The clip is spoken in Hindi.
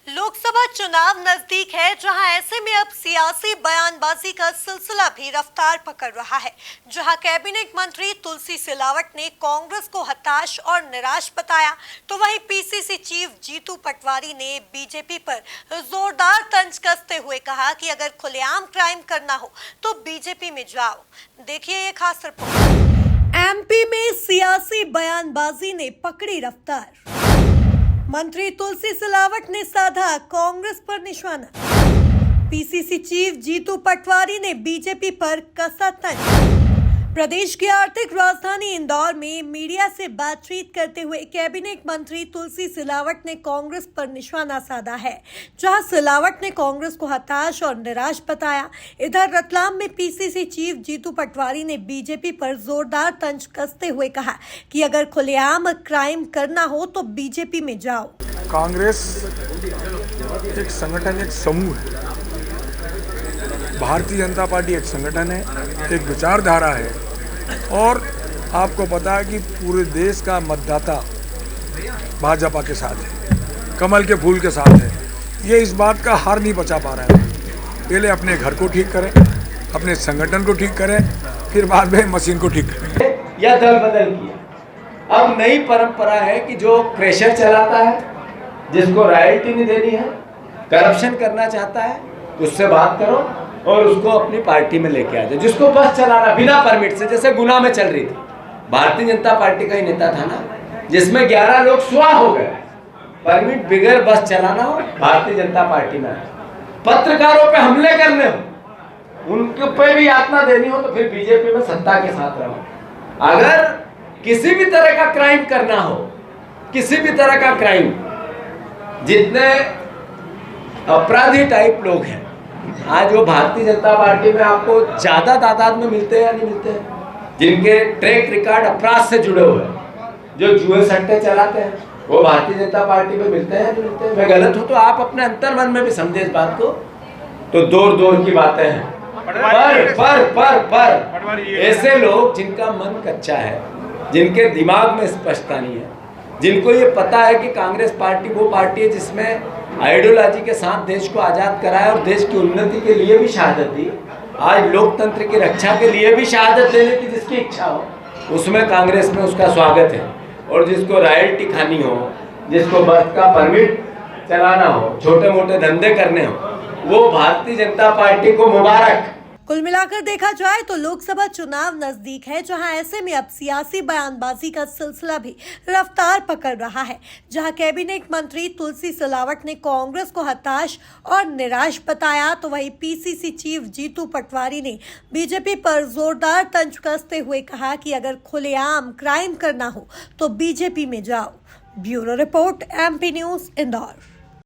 लोकसभा चुनाव नजदीक है, जहां ऐसे में अब सियासी बयानबाजी का सिलसिला भी रफ्तार पकड़ रहा है। जहां कैबिनेट मंत्री तुलसी सिलावट ने कांग्रेस को हताश और निराश बताया, तो वहीं पीसीसी चीफ जीतू पटवारी ने बीजेपी पर जोरदार तंज कसते हुए कहा कि अगर खुलेआम क्राइम करना हो तो बीजेपी में जाओ। देखिए ये खास रिपोर्ट। एमपी में सियासी बयानबाजी ने पकड़ी रफ्तार। मंत्री तुलसी सिलावट ने साधा कांग्रेस पर निशाना। पीसीसी चीफ जीतू पटवारी ने बीजेपी पर कसा तंज। प्रदेश की आर्थिक राजधानी इंदौर में मीडिया से बातचीत करते हुए कैबिनेट मंत्री तुलसी सिलावट ने कांग्रेस पर निशाना साधा है, जहां सिलावट ने कांग्रेस को हताश और निराश बताया। इधर रतलाम में पीसीसी चीफ जीतू पटवारी ने बीजेपी पर जोरदार तंज कसते हुए कहा कि अगर खुलेआम क्राइम करना हो तो बीजेपी में जाओ। कांग्रेस एक संगठन, एक समूह है। भारतीय जनता पार्टी एक संगठन है, एक विचारधारा है, और आपको पता है कि पूरे देश का मतदाता भाजपा के साथ है, कमल के फूल के साथ है। ये इस बात का हार नहीं बचा पा रहा है। पहले अपने घर को ठीक करें, अपने संगठन को ठीक करें, फिर बाद में मशीन को ठीक करें। या दल बदल किया। अब नई परंपरा है कि जो प्रेशर चलाता है, जिसको रॉयल्टी नहीं देनी है, करप्शन करना चाहता है, उससे बात करो और उसको अपनी पार्टी में लेके आ जाओ। जिसको बस चलाना बिना परमिट से, जैसे गुना में चल रही थी, भारतीय जनता पार्टी का ही नेता था ना, जिसमें 11 लोग स्वाह हो गए, परमिट बिगैर बस चलाना हो, भारतीय जनता पार्टी में पत्रकारों पे हमले करने हो, उनके पे भी यातना देनी हो, तो फिर बीजेपी में सत्ता के साथ रहो। अगर किसी भी तरह का क्राइम करना हो, किसी भी तरह का क्राइम, जितने अपराधी टाइप लोग हैं आज वो भारतीय जनता पार्टी में आपको ज्यादा तादाद में मिलते हैं या नहीं मिलते हैं, जिनके ट्रैक रिकॉर्ड अपराध से जुड़े हुए हैं, जो जुए सट्टे चलाते हैं, वो भारतीय जनता पार्टी में मिलते हैं नहीं मिलते हैं। मैं गलत हूं तो आप अपने अंतर मन में भी समझे इस बात को। तो दूर की बातें हैं, पर ऐसे लोग जिनका मन कच्चा है, जिनके दिमाग में स्पष्टता नहीं है, जिनको ये पता है कि कांग्रेस पार्टी वो पार्टी है जिसमें आइडियोलॉजी के साथ देश को आज़ाद कराया और देश की उन्नति के लिए भी शहादत दी, आज लोकतंत्र की रक्षा के लिए भी शहादत देने की जिसकी इच्छा हो, उसमें कांग्रेस में उसका स्वागत है। और जिसको रॉयल्टी खानी हो, जिसको बस का परमिट चलाना हो, छोटे मोटे धंधे करने हो, वो भारतीय जनता पार्टी को मुबारक। कुल मिलाकर देखा जाए तो लोकसभा चुनाव नजदीक है, जहां ऐसे में अब सियासी बयानबाजी का सिलसिला भी रफ्तार पकड़ रहा है। जहां कैबिनेट मंत्री तुलसी सिलावट ने कांग्रेस को हताश और निराश बताया, तो वहीं पीसीसी चीफ जीतू पटवारी ने बीजेपी पर जोरदार तंज कसते हुए कहा कि अगर खुलेआम क्राइम करना हो तो बीजेपी में जाओ। Bureau report, MP news, Indore.